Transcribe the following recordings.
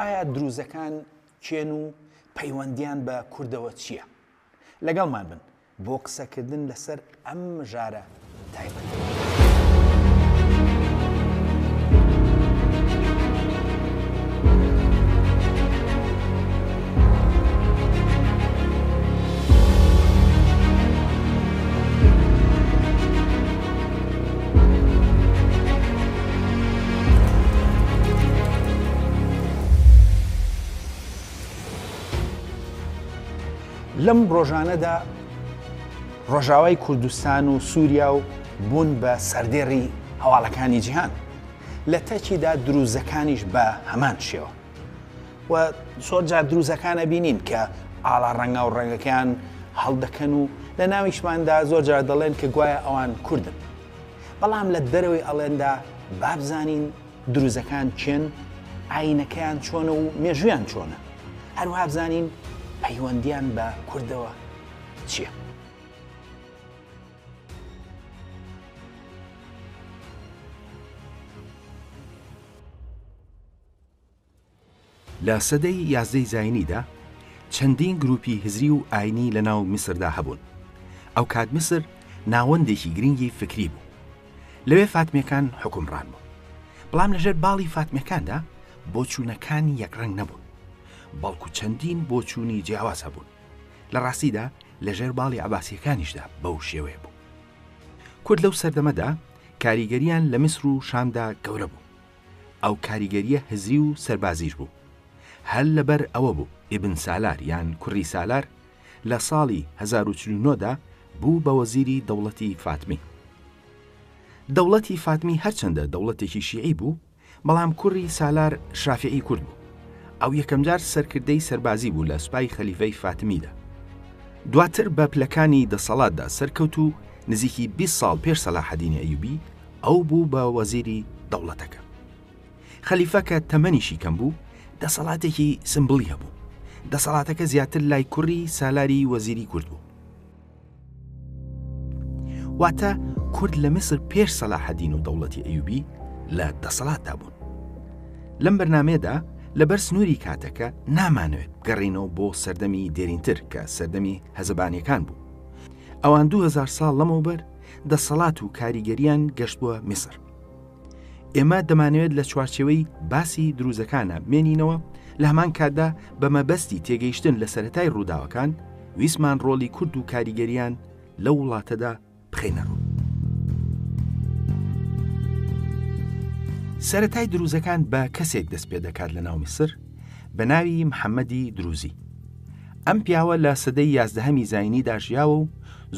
ئایا دروزەکان کێن و پەیوەندیان بە کوردەوە چییە؟ لەگەڵمان بن بۆ قسەکردن لەسەر ئەم ژارە تایبەت. لەم ڕۆژانەدا ڕۆژاوای کوردستان و سووریا و بوون بە سەردێڕی هەواڵەکانی جیهان لە تەکیدا دروزەکانیش بە هەمان شێوە و زۆر جار دروزەکانە بینین کە ئاڵا ڕەنگە و ڕەنگەکەیان هەڵدەکەن و لە ناویشماندا زۆر جار دەڵێن کە گوایە ئەوان کوردن، بەڵام لە دەرەوەی ئەڵێندا بابزانین دروزەکان چێن، ئاینەکەیان چۆنە و مێژویان چۆنە، هەروەها بزانین پەیوەندیان بە کوردەوە چییە؟ لە سەدەی 11 زاینیدا چەندین گروپی هزری و ئاینی لە ناو میسردا هەبوون. ئەو کات میسر ناوەندێکی گرنگی فکری بوو. لەوێ فاتمیەکان حکومڕان بوو. بەڵام لەژێر باڵی فاتمیەکاندا بۆچوونەکانی یەکڕەنگ نەبوون، بەڵکو چەندین بۆچوونی جیاواز هەبوون. لە ڕاستیدا لەژێر باڵی عەباسیەکانیشدا بەو شێوەیە بوو. کورد لەو سەردەمەدا کاریگەریان لە میسر و شامدا گەورە بوو. ئەو کاریگەریە هزری و سەربازیش بوو. هەر لەبەر ئەوە بوو ئیبن سالار یان کوڕی سالار لە ساڵی 1049دا بوو بە وەزیری دەوڵەتی فاتمی. دەوڵەتی فاتمی هەرچەندە دەوڵەتێکی شیعی بوو، بەڵام کوڕی سالار شافعی کورد بوو. ئەو یەکەم جار سەرکردەی سەربازی بوو لە سوپای خەلیفەی فاتمیدا. دواتر بە پلەکانی دەسەڵاتدا سەرکەوت و نزیکی 20 ساڵ پێش سەلاحەدینی ئەیوبی ئەو بوو بە وەزیری دەوڵەتەکە. خەلیفەکە تەمەنیشی کەم بوو، دەسەڵاتێکی سمبڵی هەبوو. دەسەڵاتەکە زیاتر لای کوڕی سالاری وەزیری کورد بوو. واتە کورد لە میسر پێش سەلاحەدین و دەوڵەتی ئەیوبی لە دەسەڵاتدا بوون. لەم بەرنامەیەدا لەبەر سنووری کاتەکە نامانوێت بگەڕینەوە بۆ سەردەمی دێرینتر کە سەردەمی هەزەبانیەکان بوو. ئەوان 2000 ساڵ لەمەوبەر دەسەڵات و کاریگەریان گەشت بووە میسر. ئێمە دەمانوێت لە چوارچێوەی باسی دروزەکانە بمێنینەوە. لە هەمان کاتدا بە مەبەستی تێگەیشتن لە سەرەتای ڕووداوەکان ویسمان ڕۆڵی کورد و کاریگەریان لە وڵاتەدا بخەینە ڕوو. سەرەتای دروزەکان بە کەسێک دەست پێ دەکات لە ناو میسر بە ناوی محەممەدی دروزی. ئەم پیاوە لە سەدەی 11هەمی زاینیدا ژیاوە و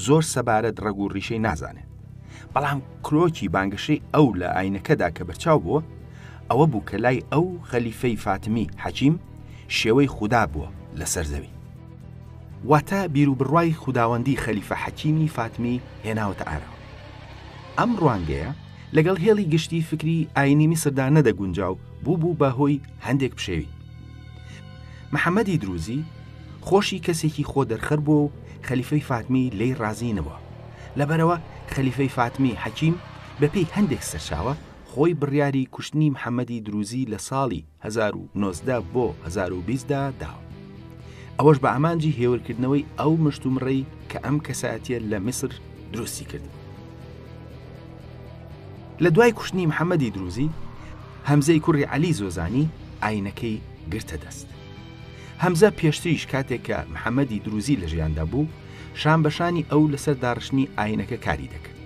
زۆر سەبارەت ڕەگ و ڕیشەی نازانێت. بەڵام کرۆکی بانگشەی ئەو لە ئاینەکەدا کە بەرچاو بووە ئەوە بوو کە لای ئەو خەلیفەی فاتمی حەکیم شێوەی خودا بووە لەسەر زەوی. واتە بیرروبڕوای خوداوەندی خەلیفە حەکیمی فاتمی هێناوەتە ئارەوە. ئەم ڕوانگەیە لەگەڵ هێڵی گشتی فکری ئاینی میسردا نەدەگونجاو بوو بەهۆی هەندێک پشێوی. محەممەدی دروزی خۆشی کەسێکی خۆ دەرخەر بووە و خەلیفەی فاتمی لێی ڕازی نەبووە. لەبەرەوە خەلیفەی فاتمی حەکیم بەپێی هەندێک سەرچاوە خۆی بڕیاری کوشتنی محەممەدی دروزی لە ساڵی 1990 بۆ 2020دا داوە. ئەوەش بە ئامانجی هێورکردنەوەی ئەو مشتومڕەی کە ئەم کەسایەتیە لە میسر دروستی کرد. لە دوای کوشتنی محەممەدی دروزی هەمزەی کوڕی عەلی زۆزانی ئاینەکەی گرتە دەست. هەمزە پێشتریش کاتێک کە محەممەدی دروزی لە ژیاندا بوو شان بەشانی ئەو لەسەر داڕشتنی ئاینەکە کاری دەکرد،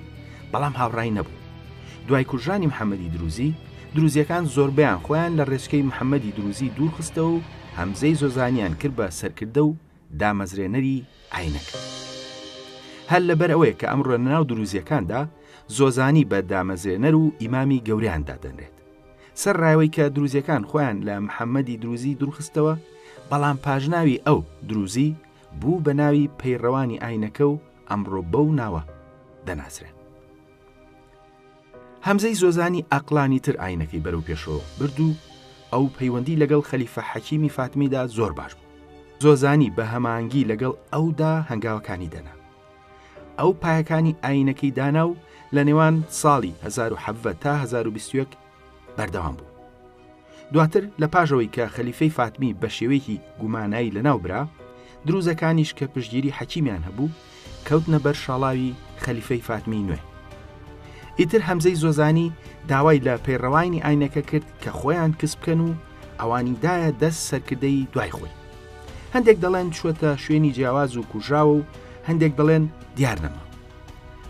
بەڵام هاوڕای نەبوو. دوای کوژانی محەممەدی دروزی دروزیەکان زۆربیان خۆیان لە ڕێچکەی محەممەدی دروزی دوورخستە و هەمزەی زۆزانیان کرد بە سەرکردە و دامەزرێنەری ئاینەکە. هەر لەبەر ئەوەیە کە ئەمڕۆ ناو دروزیەکاندا زۆزانی بە دامەزرێنەر و ئیمامی گەوریاندا دەنرێت. سەر ڕایەوەی کە دروزیەکان خۆیان لە محەممەدی دروزی دوورخستەوە، بەڵام پاژناوی ئەو دروزی بوو بە ناوی پەیڕەوانی ئاینەکە و ئەمڕۆ بەو ناوە دەناسرێن. هەمزەی زۆزانی ئەقلانی تر ئاینەکەی بەرەو پێشەوە برد و ئەو پەیوەندی لەگەڵ خەلیفە حەکیمی فاتمیدا زۆر باش بوو. زۆزانی بە هەمانگی لەگەڵ ئەودا هەنگاوەکانی دەنا. ئەو پایەکانی ئاینەکەی دانا و لە نێوان ساڵی 1970 تا 1921 بەردەوام بوو. دواتر لە پاژەوەی کە خەلیفەی فاتمی بە شێوەیەکی گومانایی لەناوبرا، دروزەکانیش کە پشتگیری حەکیمیان هەبوو کەوتنە بەر شاڵاوی خەلیفەی فاتمی نوێ. ئیتر هەمزەی زۆزانی داوای لە پەیڕەوانی ئاینەکە کرد کە خۆیان کەس بکەن و ئەوانی دایە دەست سەرکردەی دوای خۆی. هەندێک دەڵێن چووەتە شوێنی جیاواز و کوژراوە و هەندێک دەڵێن دیار نەما.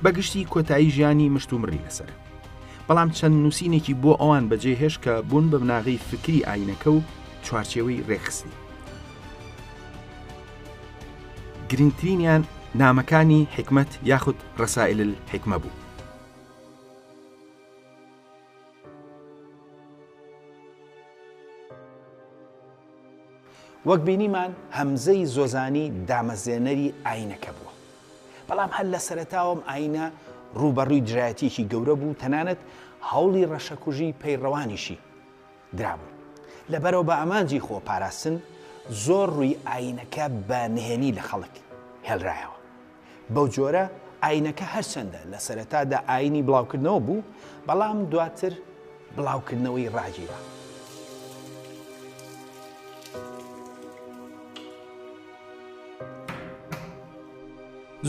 بەگشتی کۆتایی ژیانی مشتومڕی لەسەر. بەڵام چەند نووسینێکی بۆ ئەوان بەجێهێش کە بوون بە بناغی فکری ئاینەکە و چوارچێوەی ڕێخستی. گرنگترینیان نامەکانی حکمت یاخود ڕەسائل الحکمە بوو. وەک بینیمان هەمزەی زۆزانی دامەزێنەری ئاینەکە بووە. بەڵام هەر لە سەرەتاوەم ئاینە ڕوبەڕووی درایەتیەکی گەورە بوو، تەنانەت هەوڵی ڕەشەکوژی پەیڕەوانیشی درابوو. لەبەرەوە بە ئامانجی خۆ پاراستن زۆر ڕووی ئاینەکە بە نهێنی لە خەڵک هێڵرایەوە. بەو جۆرە ئاینەکە هەرچەندە لە سەرەتادا ئاینی بڵاوکردنەوە بوو، بەڵام دواتر بڵاوکردنەوەی ڕاگیرە.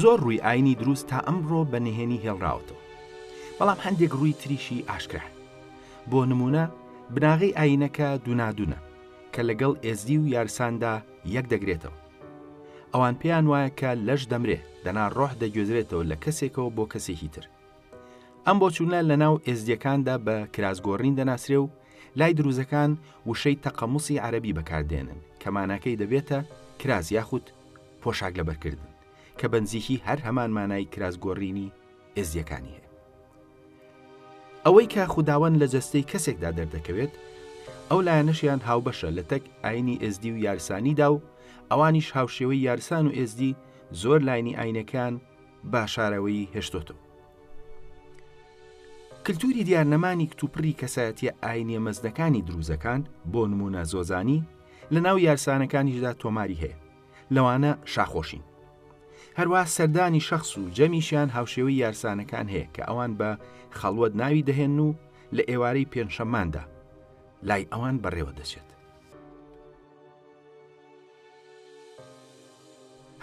زۆر ڕووی ئاینی دروست تا ئەمڕۆ بە نهێنی هێڵراوەتەوە، بەڵام هەندێک ڕووی تریشی ئاشکرا. بۆ نمونە بناغی ئاینەکە دوونادونە کە لەگەڵ ئێزدی و یارساندا یەک دەگرێتەوە. ئەوان پێیان وایە کە لەش دەمرێ، دەنا ڕۆح دەگوێزرێتەوە لە کەسێکەوە بۆ کەسێکی تر. ئەم بۆچوونە لە ناو ئێزدیەکاندا بە کراسگۆڕین دەناسرێ و لای دروزەکان وشەی تەقەموسی عەرەبی بەکاردێنن کە ماناکەی دەبێتە کراس یاخود پۆشاک لەبەرکردن، کە بەنزیکی هەر هەمان مانای کراسگۆڕینی ئێزدیەکانی هەیە. ئەوەی کە خوداوەند لە جەستەی کەسێکدا دەردەکەوێت، ئەو لایەنەشیان هاوبەشە لە تەک ئاینی ئێزدی و یارسانیدا و ئەوانیش هاوشێوەی یارسان و ئێزدی زۆر لاینی ئاینەکان باشارەوەی هێشتۆتەوە. کللتوری دیارنەمانی کتوپڕی کەسایەتیە ئاینیە مەزنەکانی دروزەکان بۆ نمونە زۆزانی لە ناو یارسانەکانیشدا تۆماری هەیە، لەوانە شاخۆشین. هەروە سەردانی شەخص و جەمیشیان هاوشێوەی یارسانەکان هەیە کە ئەوان بە خەڵوەت ناوی دەهێن و لە ئێوارەی پێنجشەمماندا لای ئەوان بەڕێوە دەچێت.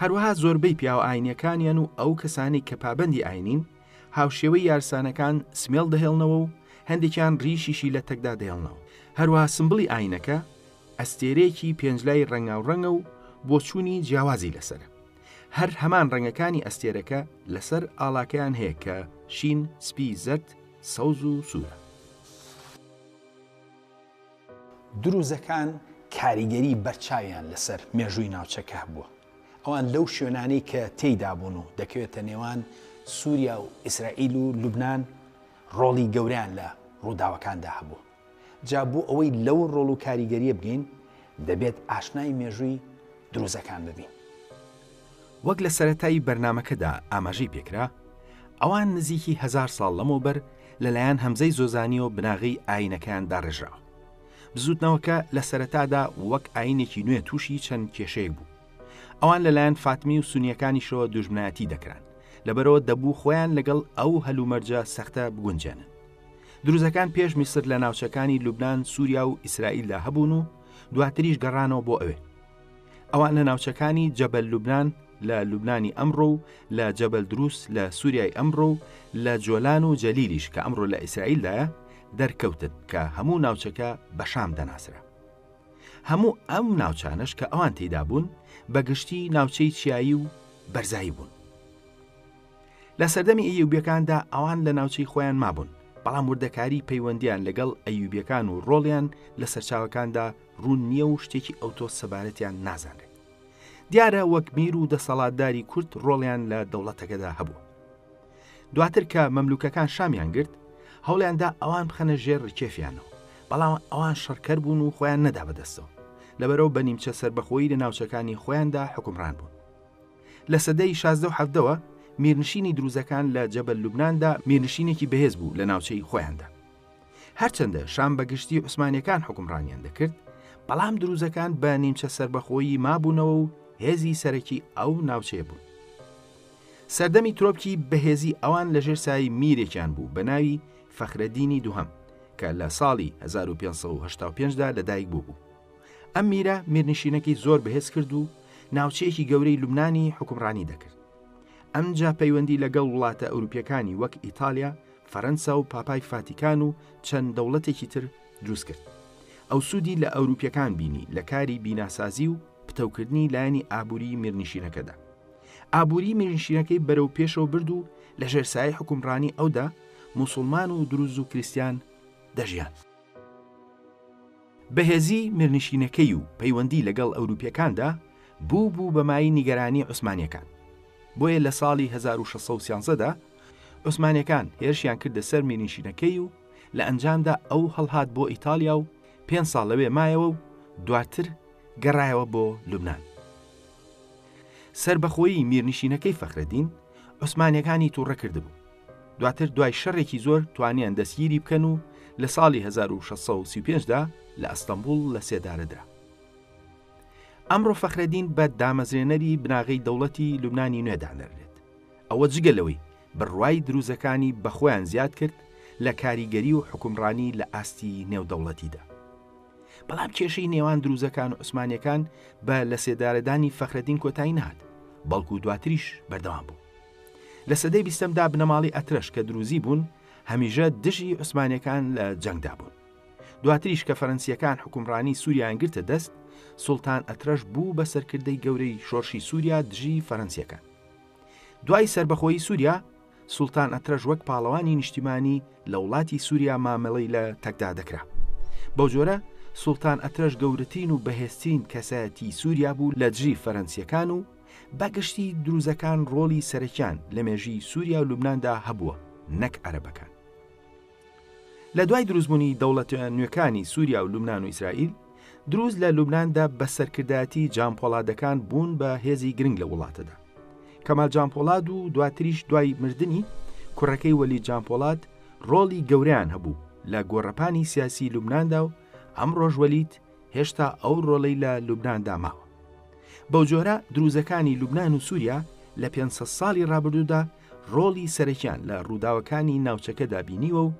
هەروەها زۆربەی پیاوە ئاینیەکانیان و ئەو کەسانی کە پابەندی ئاینین هاوشێوەی یارسانەکان سمێڵ دەهێڵنەوە و هەندێکیان ڕیشیشی لە تەکدا دەهێڵنەوە. هەروەها سمبڵی ئاینەکە ئەستێرەیەکی پێنجلای ڕەنگاوڕەنگە و بۆچوونی جیاوازی لەسرە. هەر هەمان ڕەنگەکانی ئەستێرەکە لەسەر ئاڵاکەیان هەیە کە شین، سپی، زەرد، سەوز و سوورە. دروزەکان کاریگەری بەرچاویان لەسەر مێژووی ناوچەکە بووە. ئەوان لەو شوێنانەی کە تێیدا بوون و دەکەوێتە نێوان سووریا و ئیسرائیل و لوبنان ڕۆڵی گەوریان لە ڕووداوەکاندا هەبوو. جا بوو ئەوەی لەو ڕۆڵ و کاریگەریە بگەین دەبێت ئاشنای مێژووی دروزەکان ببین. وەک لە سەرەتایی بەرنامەکەدا ئاماژەی پێکرا، ئەوان نزیکی 1000 ساڵ لەمەوبەر لەلایەن هەمزەی زۆزانی و بناغی ئاینەکان داڕێژراوە. بزوتنەوەکە لە سەرەتادا وەک ئاینێکی نوێ تووشی چەند کێشەیەک بوو. ئەوان لەلایەن فاتمی و سونیەکانیشەوە دوژمنایەتی دەکران، لەبەرەوە دەبوو خۆیان لەگەڵ ئەو هەلومەرجە سەختە بگونجێنن. دروزەکان پێش میسر لە ناوچەکانی لوبنان، سووریا و ئیسرائیلدا هەبوون و دواتریش گەڕانەوە بۆ ئەوێ. ئەوان لە ناوچەکانی جەبەل لوبنان لە لوبنانی ئەمڕۆ و لە جەبەل دروس لە سووریای ئەمڕۆ و لە جۆلان و جەلیلیش کە ئەمڕۆ لە ئیسرائیلدایە دەرکەوتت کە هەموو ناوچەکە بە شام دەناسرا. هەموو ئەم ناوچانش کە ئەوان تێدا بوون بەگشتی ناوچەی چیایی و بەرزایی بوون. لە سەردەمی ئەیوبیەکاندا ئەوان لە ناوچەی خۆیان مابوون، بەڵام وردەکاری پەیوەندیان لەگەڵ ئەیوبیەکان و ڕۆڵیان لە سەرچاوەکاندا ڕوون نییە و شتێکی ئەوتۆ سەبارەتیان نازانرێت. دیارە وەک میر و دەسەڵاتداری کورد ڕۆڵیان لە دەوڵەتەکەدا هەبوو. دواتر کە مەملوکەکان شامیان گرت، هەوڵیاندا ئەوان بخەنە ژێر ڕکێفیانەوە، بەڵام ئەوان شەڕکەر بوون و خۆیان نەدا بەدەستەوە، لەبەرەوە بە نیمچە سەربەخۆیی لە ناوچەکانی خۆیاندا حکومڕان بوون. لە سەدەی 16 و 17ەوە میرنشینی دروزەکان لە جەبەل لوبناندا میرنشینێکی بەهێز بوو لە ناوچەی خۆیاندا. هەرچەندە شام بەگشتی عوسمانیەکان حکومڕانیان دەکرد، بەڵام دروزەکان بە نیمچە سەربەخۆیی مابوونەوە و هێزی سەرەکی ئەو ناوچەیە بوون. سەردەمی ترۆپکی بەهێزی ئەوان لەژێر سای میرێکیان بوو بە ناوی فەخرەدینی دووهەم کە لە ساڵی 1585دا لەدایک بوو. ئەم میرە میرنشینەکەی زۆر بەهێز کرد و ناوچەیەکی گەورەی لوبنانی حکومڕانی دەکرد. ئەمجا پەیوەندی لەگەڵ وڵاتە ئەوروپیەکانی وەک ئیتالیا، فەرەنسا و پاپای فاتیکان و چەند دەوڵەتێکی تر دروست کرد. ئەو سوودی لە ئەوروپیەکان بینی لە کاری بیناسازی و پتەوکردنی لایەنی ئابووری میرنشینەکەدا. ئابووری میرنشینەکەی بەرەو پێشەوە برد و لە ژێرسایەی حکومڕانی ئەودا موسڵمان و دروز و کریستیان دەژیان. بەهێزی میرنشینەکەی و پەیوەندی لەگەڵ ئەوروپیەکاندا بوو بەمای نیگەرانی عوسمانیەکان. بۆیە لە ساڵی 1613دا عوسمانیەکان هێرشیان کردە سەر میرنشینەکەی و لە ئەنجامدا ئەو هەڵهات بۆ ئیتالیا و 5 ساڵ لەوێ مایەوە و دواتر گەڕایەوە بۆ لوبنان. سربەخۆیی میرنشینەکەی فەخرەدین عوسمانیەکانی تووڕە کردبوو. دواتر دوای شەڕێکی زۆر توانیان دەستگیری بکەن و لە ساڵی 1635دا لە ئەستەمبوڵ لە سێدارەدرا. ئەمڕۆ فەخرەدین بە دامەزرێنەری بناغەی دەوڵەتی لوبنانی نوێدانەرێت. ئەوە جگەلەوەی بڕوای دروزەکانی بەخۆیان زیاد کرد لە کاریگەری و حکومڕانی لە ئاستی نێودەوڵەتیدا. بەڵام کێشەی نێوان دروزەکان و عوسمانیەکان بە لە سێدارەدانی فەخرەدین کۆتایی نهات، بەڵکو دواتریش بەردەوام بوو. لە سەدەی 20دا بنەماڵی ئەترەش کە دروزی بوون هەمیژە دژی عوسمانیەکان لە جەنگدا بوون. دواتریش کە فەرەنسیەکان حکومڕانی سووریایان گرتە دەست، سوڵتان ئەترەش بوو بە سەرکردەی گەورەی شۆڕشی سووریا دژی فەرەنسیەکان. دوای سربەخۆیی سووریا، سوڵتان ئەترەش وەک پاڵەوانی نیشتیمانی لە وڵاتی سووریا مامەڵەی لە تەکدا دەکرا. بەو جۆرە سوڵتان ئەترەش گەورەترین و بەهێزترین کەسایەتی سووریا بوو لە دژی فەرەنسیەکان و بەگشتی دروزەکان ڕۆڵی سەرەکیان لە مێژی سووریا و لوبناندا هەبووە، نەک عەرەبەکان. لە دوای دروستبوونی دەوڵەتە نوێکانی سووریا و لوبنان و ئیسرائیل، دروست لە لوبناندا بە سەرکردایەتی جانپۆڵادەکان بوون بە هێزی گرنگ لە وڵاتەدا. کەمال جانپۆڵاد و دواتریش دوای مردنی کوڕەکەی وەلی جانپۆڵاد ڕۆڵی گەورەیان هەبوو لە گۆڕەپانی سیاسی لوبناندا و ئەمڕۆژ وەلیت هێشتا ئەو ڕۆڵەی لە لوبناندا ماوە. بەو جۆرە دروزەکانی لوبنان و سووریا لە 500 ساڵی ڕابردوودا ڕۆڵی سەرەکیان لە ڕووداوەکانی ناوچەکەدا بینیوە و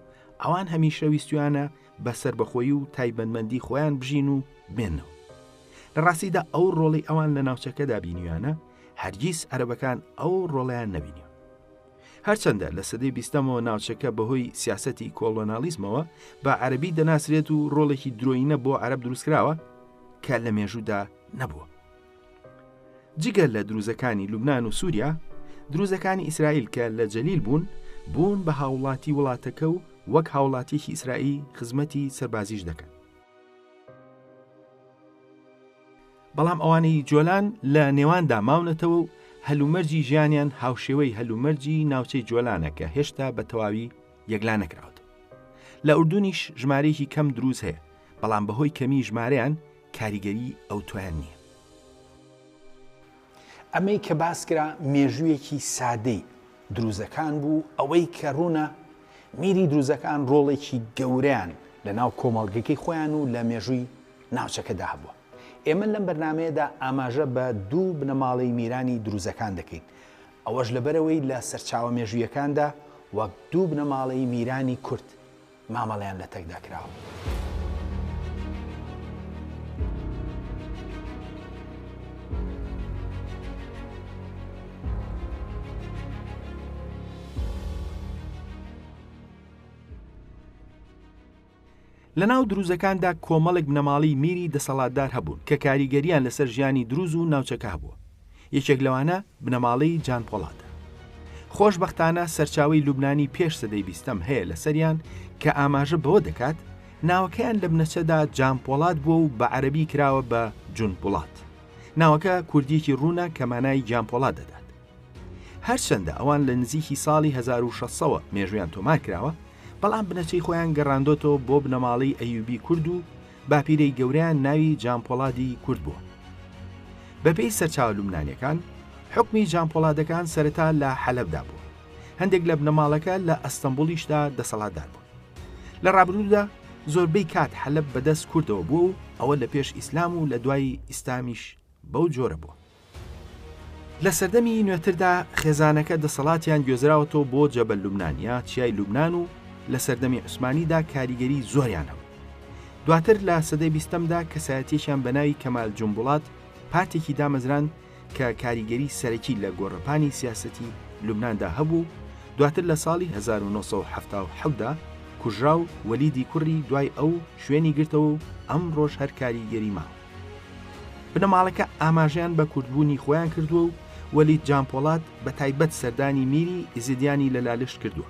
ئەوان هەمیشە ویستویانە بە سربەخۆیی و تایبەتمەندی خۆیان بژین و بێنەوە. لە ڕاستیدا ئەو ڕۆڵی ئەوان لە ناوچەکەدا بینیوانە هەرگیز عەرەبەکان ئەو ڕۆڵیان نەبینیوە. هەرچەندە لە سەدەی 20ەمەوە ناوچەکە بەهۆی سیاسەتی کۆلۆنالیزمەوە بە عەرەبی دەناسرێت و ڕۆڵێکی درۆینە بۆ عەرەب دروستکراوە کە لە مێژوودا نەبووە. جگەل لە دروزەکانی لوبنان و سووریا، دروزەکانی ئیسرائیل کە لە جەلیل بوون بە هاوڵاتی وڵاتەکە و وەک هاوڵاتیەکی ئیسرائیل خزمەتی سەربازیش دەکەن. بەڵام ئەوانەی جۆلان لە نێواندا ماونەتەوە و هەلومەرجی ژیانیان هاوشێوەی هەلومەرجی ناوچەی جۆلانە کە هێشتا بە تەواوی یەکلا نەکراوە. لە ئوردونیش ژمارەیەکی کەم دروست هەیە، بەڵام بەهۆی کەمی ژمارەیان کاریگەری ئەو تویان نییە. ئەمەی کە باسکرا مێژوویەکی سادەی دروزەکان بوو، ئەوەی کە ڕوونە میری دروزەکان ڕۆڵێکی گەورەیان لە ناو کۆمەڵگەکەی خۆیان و لە مێژووی ناوچەکەدا هەبووە. ئێمە لەم بەرنامەیەدا ئاماژە بە دوو بنەماڵەی میرانی دروزەکان دەکەین، ئەوەش لەبەرەوەی لە سەرچاوە مێژوویەکاندا وەک دوو بنەماڵەی میرانی کورد مامەڵەیان لە تەکدا کراوە. لە ناو دروزەکاندا کۆمەڵێک بنەماڵی میری دەسەڵاتدار هەبوون کە کاریگەریان لەسەر ژیانی دروز و ناوچەکە هەبووە. یەکێک لەوانە بنەماڵەی جانپۆڵادە. خۆشبەختانە سەرچاوی لوبنانی پێش سەدەی 20ەم هەیە لەسەریان کە ئاماژە بەوە دەکات ناوەکەیان لە بنەچەدا جانپۆڵاد بووە و بە عەرەبی کراوە بە جونپۆڵاد. ناوەکە کوردیەکی ڕوونە کە مانای جانپۆڵاد دەدات. هەرچەندە ئەوان لە نزیکی ساڵی 1600ەوە مێژویان تۆمار کراوە، بەڵام بنەچەی خۆیان گەڕاندۆتەوە بۆ بنەماڵی ئەیوبی کورد و باپیرەی گەورەیان ناوی جانپۆڵادی کورد بووە. بەپێی سەرچاوە لوبنانیەکان، حکمی جانپۆڵادەکان سەرەتا لە حەلەبدا بوو. هەندێک لە بنەماڵەکە لە ئەستەمبوڵیشدا دەسەڵاتدار بوون. لە ڕابردوودا زۆربەی کات حەلەب بەدەست کوردەوە بوو و ئەوە لە پێش ئیسلام و لە دوای ئیسلامیش بەو جۆرە بووە. لە سەردەمی نوێتردا خێزانەکە دەسەڵاتیان گوێزراوەتەوە بۆ جەبەل لوبنان یا چیای لوبنان و لە سەردەمی عوسمانیدا کاریگەری زۆریان هەبوو. دواتر لە سەدەی 20دا کەسایەتیشیان بە ناوی کەمال جومبوڵات پارتێکی دامەزران کە کاریگەری سەرەکی لە گۆڕەپانی سیاسەتی لوبناندا هەبوو. دواتر لە ساڵی 1970دا کوژرا و وەلیدی کوڕی دوای ئەو شوێنی گرتەوە و ئەم ڕۆژ هەر کاریگەری ماوە. بنەماڵەکە ئاماژیان بە کوردبوونی خۆیان کردووە و وەلید جانپۆڵات بە تایبەت سەردانی میری ئیزیدیانی لە لالشت کردووە.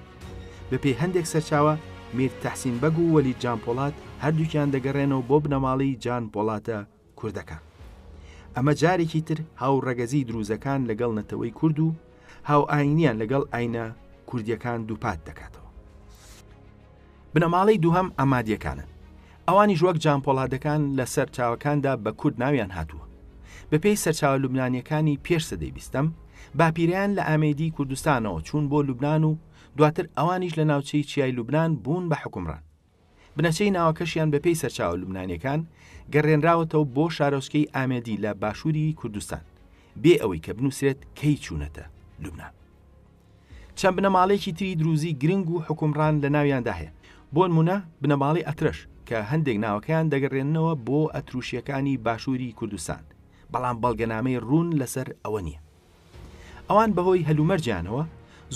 بەپێی هەندێک سەرچاوە میر تەحسین بەگ و وەلید جانپۆڵات هەردووکیان دەگەڕێنەوە بۆ بنەماڵی جانپۆڵاتە کوردەکان. ئەمە جارێکی تر هاوڕەگەزی دروزەکان لەگەڵ نەتەوەی کورد و هاو ئاینیان لەگەڵ ئاینە کوردیەکان دووپات دەکاتەوە. بنەماڵەی دووهەم ئامادیەکانن. ئەوانی ژوەک جانپۆڵاتەکان لە سەرچاوەکاندا بە کورد ناویان هاتووە. بەپێی سەرچاوە لوبنانیەکانی پێش سەدەی 20م باپیرەیان لە ئامێدی کوردستانەوە چوون بۆ لوبنان و دواتر ئەوانیش لە ناوچەی چیای لوبنان بوون بە حکومڕان. بنەچەی ناوەکەشیان بەپێی سەرچاوە لوبنانیەکان گەڕێنراوەتەوە بۆ شارۆچکەی ئامێدی لە باشووری کوردستان بێ ئەوەی کە بنووسرێت کەی چوونەتە لوبنان. چەند بنەماڵێکی تری دروزی گرنگ و حکومڕان لە ناویاندا هەیە. بۆ نمونە بنەماڵی ئەترش کە هەندێک ناوەکەیان دەگەڕێنەوە بۆ ئەتروشیەکانی باشووری کوردستان، بەڵام بەڵگەنامەی ڕوون لەسەر ئەوە نییە. ئەوان بەهۆی هەلومەرجیانەوە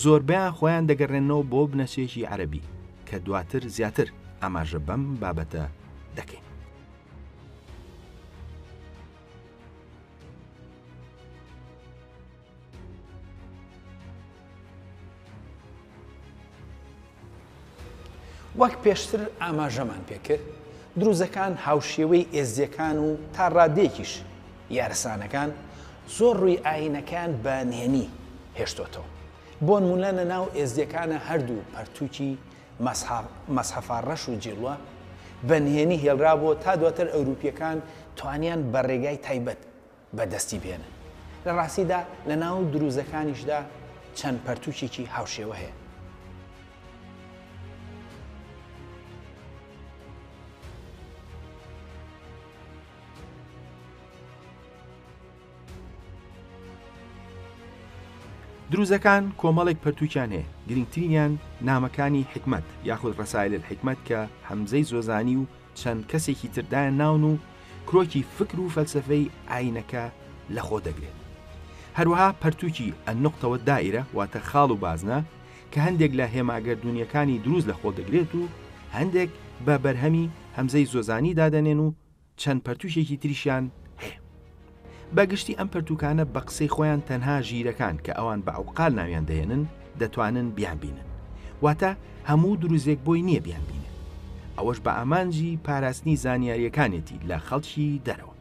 زۆربیان خۆیان دەگەڕێنەوە بۆ بنەچێکی عەرەبی کە دواتر زیاتر ئاماژە بەم بابەتە دەکەین. وەک پێشتر ئاماژەمان پێکرد، دروزەکان هاوشێوەی ئێزیەکان و تا ڕادێکیش یارسانەکان زۆر ڕووی ئاینەکان بە نهێنی هێشتۆتەوە. بۆ نمونە لە ناو ئێزیەکانە هەردوو پەرتووکی مەسحەفا ڕەش و جیڵوە بە نهێنی هێڵرابووە تا دواتر ئەوروپیەکان توانیان بە ڕێگای تایبەت بەدەستی بێنن. لە ڕاستیدا لە ناو دروزەکانیشدا چەند پەرتووکێکی هاوشێوە هەیە. دروزەکان کۆمەڵێک پەرتووکیان هەیە. گرنگترینیان نامەکانی حکمت یاخود ڕەسایل الحکمت کە هەمزەی زۆزانی و چەند کەسێکی تردایان ناون و کرۆکی فکر و فەلسفەی ئاینەکە لە خۆ دەگرێت. هەروەها پەرتووکی النقطەوە دائیرە واتە خاڵ و بازنە کە هەندێک لە هێماگەردونیەکانی دروست لە خۆ دەگرێت و هەندێک بە بەرهەمی هەمزەی زۆزانی دادەنێن و چەند پەرتووشێکی تریشیان هەیە. بەگشتی ئەم پەرتووکانە بە قسەی خۆیان تەنها ژیرەکان کە ئەوان بە عوقال ناویان دەهێنن دەتوانن بیان بینن، واتە هەموو دروزێک بۆی نییە بیان بینن. ئەوەش بە ئامانجی پاراستنی زانیاریەکانێتی لە خەڵکی دەرەوە.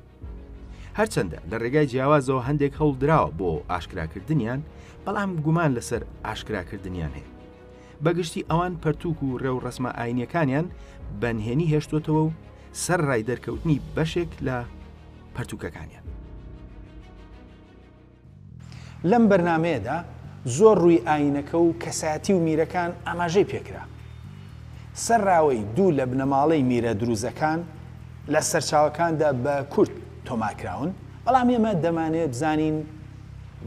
هەرچەندە لە ڕێگای جیاوازەوە هەندێک هەوڵ درراوە بۆ ئاشکراکردنیان، بەڵام گومان لەسەر ئاشکراکردنیان هەیە. بەگشتی ئەوان پەرتووک و ڕێو ڕسمە ئاینیەکانیان بەنهێنی هێشتوتەوە و سەر ڕای دەرکەوتنی بەشێک لە پەرتووکەکانیان. لەم بەرنامەیەدا زۆر ڕووی ئاینەکە و کەسایەتی و میرەکان ئاماژەی پێکرا. سەرراوەی دوو لە بنەماڵەی میرە دروزەکان لە سەرچاوەکاندا بە کورد تۆمارکراون، بەڵام ئێمە دەمانێت بزانین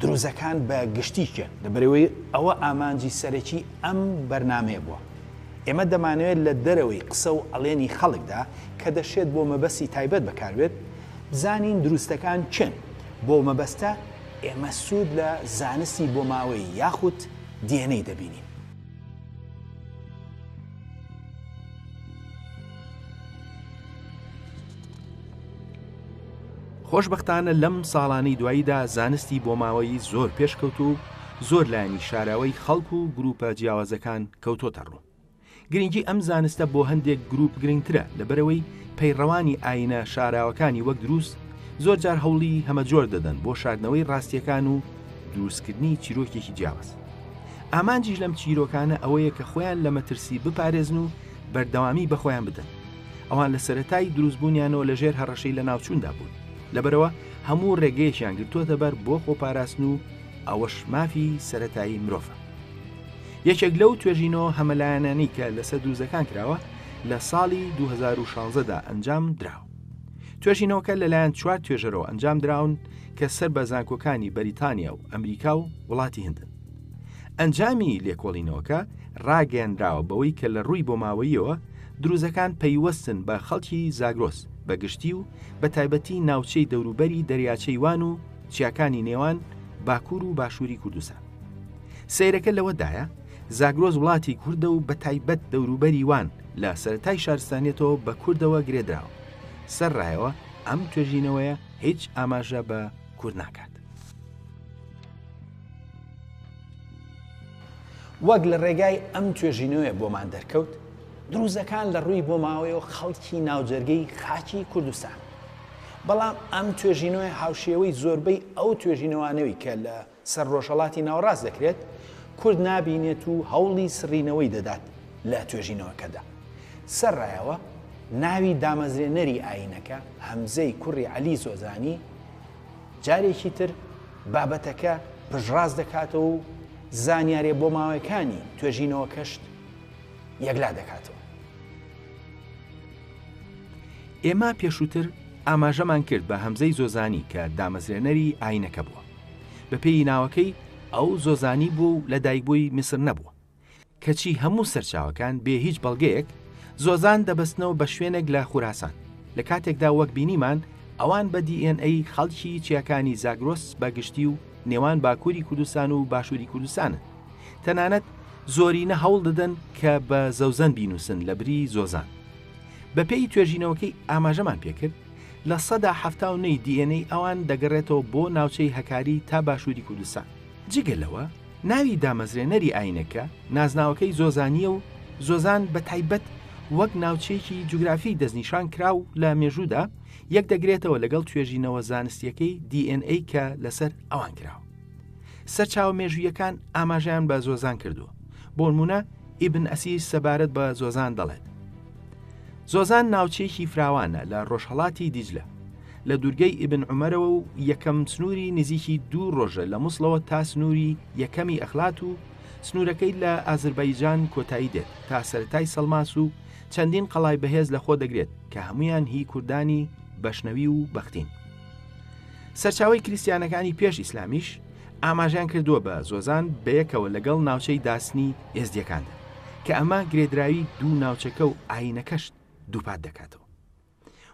دروزەکان بە گشتیکە لەبەرەوەی ئەوە ئامانجی سەرەکی ئەم بەرنامەیە بووە. ئێمە دەمانەوێت لە دەرەوەی قسە و ئەڵێنی خەڵکدا کە دەشێت بۆ مەبەستی تایبەت بەکاربێت بزانین دروستەکان چن. بۆ مەبەستە ئێمە سوود لە زانستی بۆ ماوەی یاخود دیێنەی دەبینین. خۆشبەختانە لەم ساڵانەی دواییدا زانستی بۆ ماوەی زۆر پێشکەوت و زۆر لایەنی شاراوەی خەڵک و گروپە جیاوازەکان کەوتۆتە ڕوو. گرنگی ئەم زانستە بۆ هەندێک گروپ گرنگترە لەبەرەوەی پەیڕەوانی ئاینە شاراوەکانی وەک دروست زۆر جار هەوڵی هەمەجۆر دەدەن بۆ شاردنەوەی ڕاستیەکان و دروستکردنی چیرۆکێکی جیاواز. ئامانجیش لەم چیرۆکانە ئەوەیە کە خۆیان لە مەترسی بپارێزن و بەردەوامی بە خۆیان بدەن. ئەوان لە سەرەتای دروستبوونیانەوە لەژێر هەڕەشەی لە ناوچووندا بوون، لەبەرەوە هەموو ڕێگەیەکیان گرتووەتە بەر بۆ خۆپاراستن و ئەوەش مافی سەرەتایی مرۆڤە. یەکێک لەو توێژینەوە هەمەلایەنانی کە لەسەر دروزەکان کراوە لە ساڵی 2016دا ئەنجام دراوە. توێژینەوەکە لەلایەن 4 توێژەرەوە ئەنجام دراون کە سەر بە زانکۆکانی بەریتانیا و ئەمریکا و وڵاتی هەندن. ئەنجامی لێکۆڵینەوەکە ڕاگەیاندراوە بەوەی کە لە ڕووی بۆ ماوەیەوە دروزەکان پەیوەستن بە خەڵکی زاگرۆس بەگشتی و بە تایبەتی ناوچەی دەوروبەری دەریاچەی وان و چیاکانی نێوان باکوور و باشووری کوردستان. سەیرەکە لەوەدایە زاگرۆز وڵاتی کوردە و بە تایبەت دەوروبەری وان لە سەرەتای شارستانێتەوە بە کوردەوە گرێدراوە. سەرڕایەوە ئەم توێژینەوەیە هیچ ئاماژە بە کورد ناکات. وەک لە ڕێگای ئەم توێژینەوەیە بۆمان دەرکەوت، دروزەکان لە ڕووی بۆ ماوەیەوە خەڵکی ناوجەرگەی خاکی کوردستان. بەڵام ئەم توێژینەوەی هاوشێوەی زۆربەی ئەو توێژینەوانەوەی کە لە سەر ڕۆژهەڵاتی ناوەڕاست دەکرێت کورد نابینێت و هەوڵی سڕینەوەی دەدات لە توێژینەوەکەدا. سەرڕایەوە ناوی دامەزرێنەری ئاینەکە هەمزەی کوڕی عەلی زۆزانی جارێکی تر بابەتەکە پژڕاست دەکاتەوە و زانیارێ بۆ ماوەکانی توێژینەوە کەشت یەکلا دەکاتەوە. ئێمە پێشووتر ئاماژەمان کرد بە هەمزەی زۆزانی کە دامەزرێنەری ئاینەکە بووە. بە پێی ناوەکەی ئەو زۆزانی بوو و لە دایکبووی میسر نەبووە. کەچی هەموو سەرچاوەکان بێ هیچ بەڵگەیەک زۆزان دەبەستنەوە بە شوێنێک لە خوراسان. لە کاتێکدا وەک بینیمان ئەوان بە DNA خەڵکی چیاکانی زاگرۆس بەگشتی و نێوان باکووری کوردستان و باشووری کوردستانن. تەنانەت زۆرینە هەوڵ دەدەن کە بە زەوزەن بینوسن لە بری زۆزان. بە پێی توێژینەوەکەی ئاماژەمان پێکرد لە ١٧٩ DNA ئەوان دەگەڕێتەوە بۆ ناوچەی هەکاری تا باشووری کوردستان. جگەلەوە ناوی دامەزرێنەری ئاینەکە نازناوەکەی زۆزانیە و زۆزان بە تایبەت وەک ناوچەیەکی جوگرافی دەستنیشان کرا و لە مێژوودا یەک دەگرێتەوە لەگەڵ توێژینەوە زانستیەکەی DNA کە لەسەر ئەوان کراوە. سەرچاوە مێژوویەکان ئاماژیان بە زۆزان کردووە. بۆ نمونە ئیبن ئەسیر سەبارەت بە زۆزان دەڵێت. زۆزان ناوچەیەکی فراوانە لە ڕۆژهەڵاتی دیجلە. لە دوورگەی ئیبن عومەرەوە و یەکەم سنووری نزیکی 2 ڕۆژە لە مووسڵەوە تا سنووری یەکەمی ئەخلات و سنوورەکەی لە ئازربایجان کۆتایی دێت تا سەرەتای سەلماس و چەندین قەڵای بەهێز لە خۆ دەگرێت کە هەمویان هی کوردانی بەشنەوی و بەختین. سەرچاوی کریسیانەکانی پێش ئیسلامیش ئاماژیان کردووە بە زۆزان بەیەکەوە لەگەڵ ناوچەی داسنی ئێزدیەکاندا کە ئەمە گرێدراوی دوو ناوچەکە و ئاینەکەش دووپات دەکاتەوە.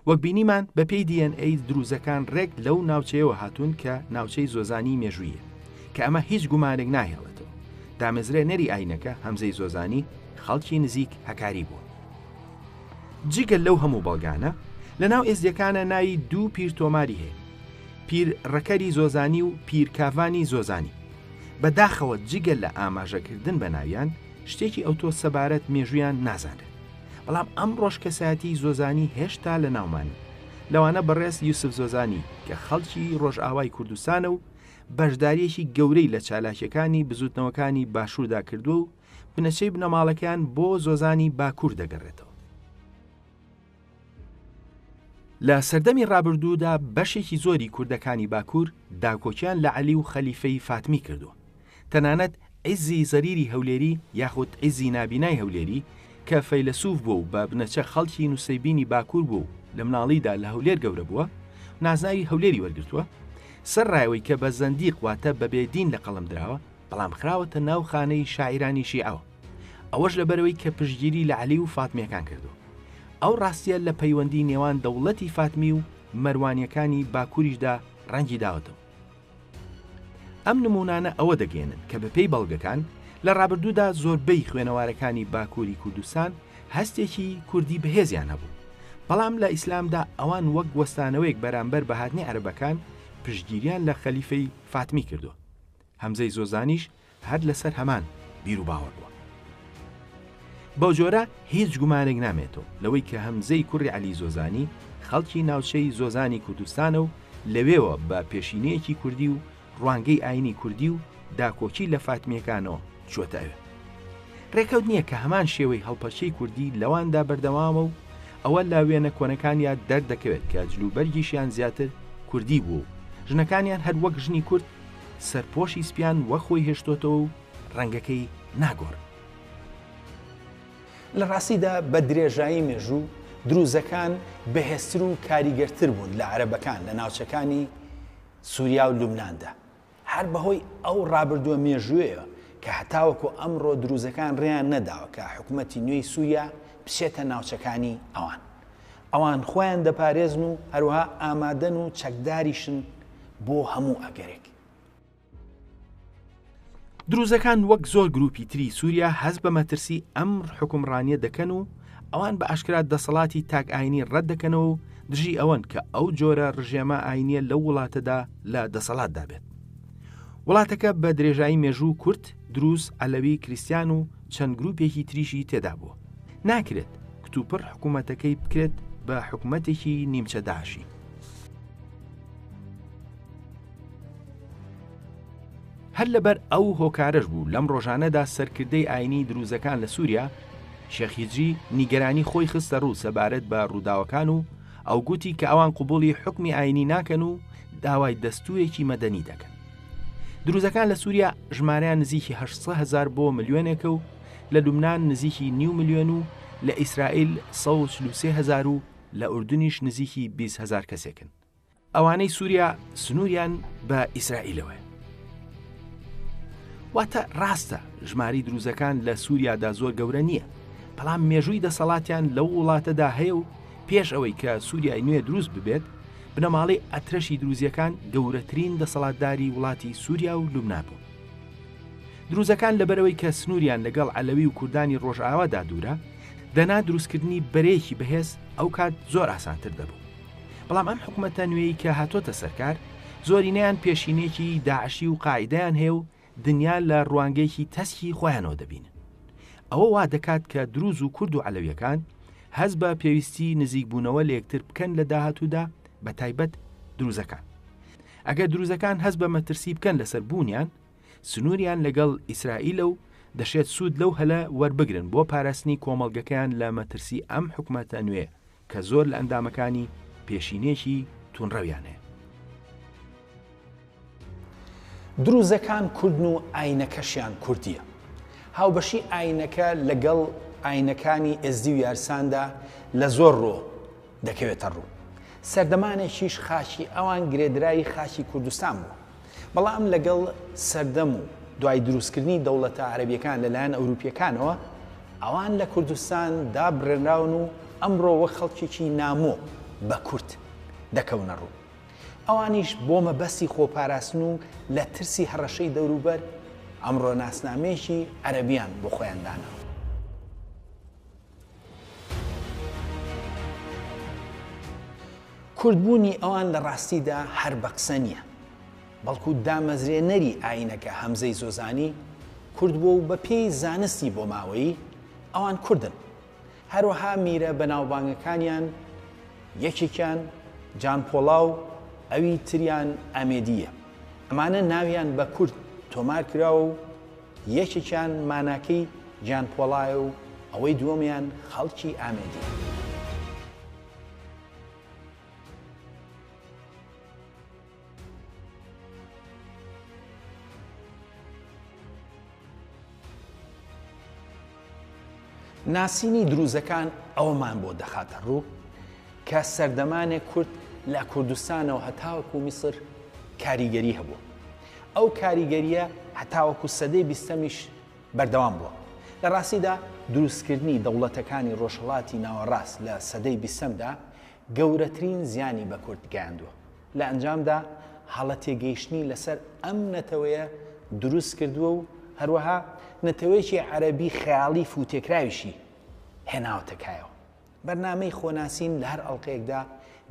وەک بینیمان بە پێی DNA دروزەکان ڕێک لەو ناوچەیەوە هاتوون کە ناوچەی زۆزانی مێژوویە کە ئەمە هیچ گومانێک ناهێڵێتەوە. دامەزرێنەری ئاینەکە هەمزەی زۆزانی خەڵکی نزیک هەکاری بووە. جگەل لەو هەموو بەڵگانە لە ناو ئێزدیەکانە ناوی دوو پیر تۆماری هەیە، پیر ڕەکەری زۆزانی و پیر کاڤانی زۆزانی. بەداخەوە جگەل لە ئاماژەکردن بە ناویان شتێکی ئەوتۆ سەبارەت مێژویان نازانێت. بەڵام ئەم ڕۆژکەسایەتی زۆزانی هێشتا لە ناومانن. لەوانە بەڕێز یوسف زۆزانی کە خەڵکی ڕۆژئاوای کوردستانە و بەشداریەکی گەورەی لە چالاکیەکانی بزوتنەوەکانی باشووردا کردووە و بنەچەی بنەماڵەکان بۆ زۆزانی باکوور دەگەڕێتەوە. لە سەردەمی ڕابردوودا بەشێکی زۆری کوردەکانی باکوور داکۆکیان لە عەلی و خەلیفەی فاتمی کردووە. تەنانەت عیزی زەریری هەولێری یاخود عیزی نابینای هەولێری کە فەیلسوف بوو و بە بنەچە خەڵکی نووسەیبینی باکوور بوو لە مناڵیدا لە هەولێر گەورە بووە، نازناوی هەولێری وەرگرتووە. سەرڕایەوەی کە بە زەندیق واتە بە بێدین لە قەڵم دراوە، بەڵام خراوەتە ناو خانەی شاعیرانی شیعەوە. ئەوەش لەبەرەوەی کە پشتگیری لە عەلی و فاتمیەکان کردووە. ئەو ڕاستیە لە پەیوەندی نێوان دەوڵەتی فاتمی و مەروانیەکانی باکووریشدا ڕەنگی داوەتەوە. ئەم نمونانە ئەوە دەگەێنن کە بەپێی بەڵگەکان لە ڕابردوودا زۆربەی خوێنەوارەکانی باکووری کوردستان هەستێکی کوردی بەهێزیان هەبوو. بەڵام لە ئیسلامدا ئەوان وەک وەستانەوەیەک بەرامبەر بە هاتنی عەرەبەکان پشتگیریان لە خەلیفەی فاتمی کردووە. هەمزەی زۆزانیش هەر لەسەر هەمان بیر و باوەڕ بووە. بەو جۆرە هیچ گومانێک نامێتەوە لەوەی کە هەمزەی کوڕی عەلی زۆزانی خەڵکی ناوچەی زۆزانی کوردستانە و لەوێوە بە پێشینەیەکی کوردی و ڕوانگەی ئاینی کوردی و داکۆکی لە فاتمیەکانەوە چۆتە ئەوێ. ڕێکەوت نییە کە هەمان شێوەی هەڵپەچەی کوردی لەواندا بەردەوامە و ئەوە لا وێنە کۆنەکانیان دەردەکەوێت کە جلوبەرگیشیان زیاتر کوردی بوو و ژنەکانیان هەر وەک ژنی کورد سەرپۆشی سپیان وەخۆی هێشتۆتەوە و ڕەنگەکەی ناگۆڕ. لە ڕاستیدا بە درێژایی مێژوو دروزەکان بەهێزتر و کاریگەرتر بوون لە عەرەبەکان لە ناوچەکانی سووریا و لوبناندا. هەر بەهۆی ئەو ڕابردووە مێژوویەوە کە هەتاوەکو ئەمڕۆ دروزەکان ڕێیان نەداوە کە حکوومەتی نوێی سووریا بچێتە ناوچەکانی ئەوان خۆیان دەپارێزن و هەروەها ئامادەن و چەکداریشن بۆ هەموو ئەگەرێک. دروزەکان وەک زۆر گروپی تری سووریا هەست بە مەترسی ئەم حکومڕانیە دەکەن و ئەوان بە ئاشکرا دەسەڵاتی تاک ئاینی ڕەت دەکەنەوە و دژی ئەوەن کە ئەو جۆرە ڕژێمە ئاینیە لەو وڵاتەدا لە دەسەڵاتدا بێت. وڵاتەکە بە درێژایی مێژوو کورد، دروز، ئەلەوی، کریستیان و چەند گروپێکی تریشی تێدا بووە. ناکرێت کتوپڕ حکوومەتەکەی بکرێت بە حکوومەتێکی نیمچە داعشی. هەر لەبەر ئەو هۆکارەش بوو لەم ڕۆژانەدا سەرکردەی ئاینی دروزەکان لە سووریا شێخیجی نیگەرانی خۆی خستە ڕوو سەبارەت بە ڕووداوەکان و ئەو گوتی کە ئەوان قبوڵی حکمی ئاینی ناکەن و داوای دەستورێکی مەدەنی دەکەن. دروزەکان لە سووریا ژمارەیان نزیکی 800,000 بۆ ملیۆنێکە و لە لوبنان نزیکی 9 ملیۆن و لە ئیسرائیل 143,000 و لە ئوردنیش نزیکی 20,000 کەسێکن. ئەوانەی سووریا سنووریان بە ئیسرائیلەوە. واتە ڕاستە ژماری دروزەکان لە سووریادا زۆر گەورە نییە، بەڵام مێژووی دەسەڵاتیان لەو وڵاتەدا هەیە و پێش ئەوەی کە سووریای نوێ دروست ببێت بنەماڵەی ئەترەشی دروزیەکان گەورەترین دەسەڵاتداری وڵاتی سووریا و لوبنان بوو. دروزەکان لەبەرەوەی کە سنووریان لەگەڵ ئەلەوی و کوردانی ڕۆژئاوادا دوورە دەنا دروستکردنی بەرەیەکی بەهێز ئەو کات زۆر ئاسانتر دەبوو. بەڵام ئەم حکوومەتە نوێی کە هاتۆتە سەرکار زۆرینەیان پێشینێکی داعشی و قاعیدەیان هەیە و دنیا لە ڕوانگەیەکی تەسکی خۆیانەوە دەبینن. ئەوە وا دەکات کە دروز و کورد و عەلەویەکان هەست بە پێویستی نزیکبوونەوە لە یەکتر بکەن لە داهاتوودا بە تایبەت دروزەکان. ئەگەر دروزەکان هەست بە مەترسی بکەن لەسەر بوونیان، سنووریان لەگەڵ ئیسرائیلە و دەشێت سوود لەو هەلە وەربگرن بۆ پاراستنی کۆمەڵگەکەیان لە مەترسی ئەم حکوومەتە نوێ کە زۆر لە ئەندامەکانی پێشینێکی تونڕەویانەیە. دروزەکان کوردن و ئاینەکەشیان کوردیە. هاوبەشی ئاینەکە لەگەڵ ئاینەکانی ئێزدی و یارساندا لە زۆر ڕۆ دەکەوێتە ڕوو. سەردەمانێکیش خاچی ئەوان گرێدرایی خاچی کوردستان بوو. بەڵام لەگەڵ سەردەم و دوای دروستکردنی دەوڵەتە عەرەبیەکان لەلایەن ئەوروپیەکانەوە ئەوان لە کوردستان دابڕێنراون و ئەمڕۆ وەک خەڵکێکی نامۆ بە کورد دەکەونە ڕوو. ئەوانیش بۆ مەبەستی خۆپاراستن و لە ترسی هەڕەشەی دەوروبەر ئەمڕۆ ناسنامەیەکی عەرەبیان بۆ خۆیان داناوە. کوردبوونی ئەوان لە ڕاستیدا هەر بە قسە نییە، بەڵکو دامەزرێنەری ئاینەکە هەمزەی زۆزانی کورد بوو و بە پێی زانستی بۆ ماوەیی ئەوان کوردن. هەروەها میرە بەناوبانگەکانیان یەکێکیان جانپۆڵا و ئەوی تریان ئامێدیە. ئەمانە ناویان بە کورد تۆمار کراوە و یەکێکیان ماناکەی جانپۆڵایە و ئەوەی دووەمیان خەڵکی ئامێدیە. ناسینی دروزەکان ئەوەمان بۆ دەخاتە ڕوو کە سەردەمانێک کورد لە کوردستانەوە هەتاوەکو میسر کاریگەری هەبوو. ئەو کاریگەریە هەتاوەکو سەدەی 20میش بەردەوام بووە. لە ڕاستیدا دروستکردنی دەوڵەتەکانی ڕۆژهەڵاتی ناوەڕاست لە سەدەی 20دا گەورەترین زیانی بە کورد گەیاندووە. لە ئەنجامدا هەڵە تێگەیشتنی لەسەر ئەم نەتەوەیە دروست کردووە و هەروەها نەتەوەیەکی عەرەبی خەیاڵی فوتێکراویشی هێناوەتەکایەوە. بەرنامەی خۆناسین لە هەر ئەڵقەیەکدا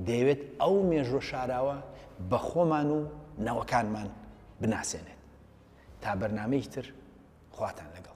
دەیەوێت ئەو مێژوە شاراوە بە خۆمان و نەوەکانمان بناسێنێت. تا بەرنامەیەکی تر خواتان لەگەڵ.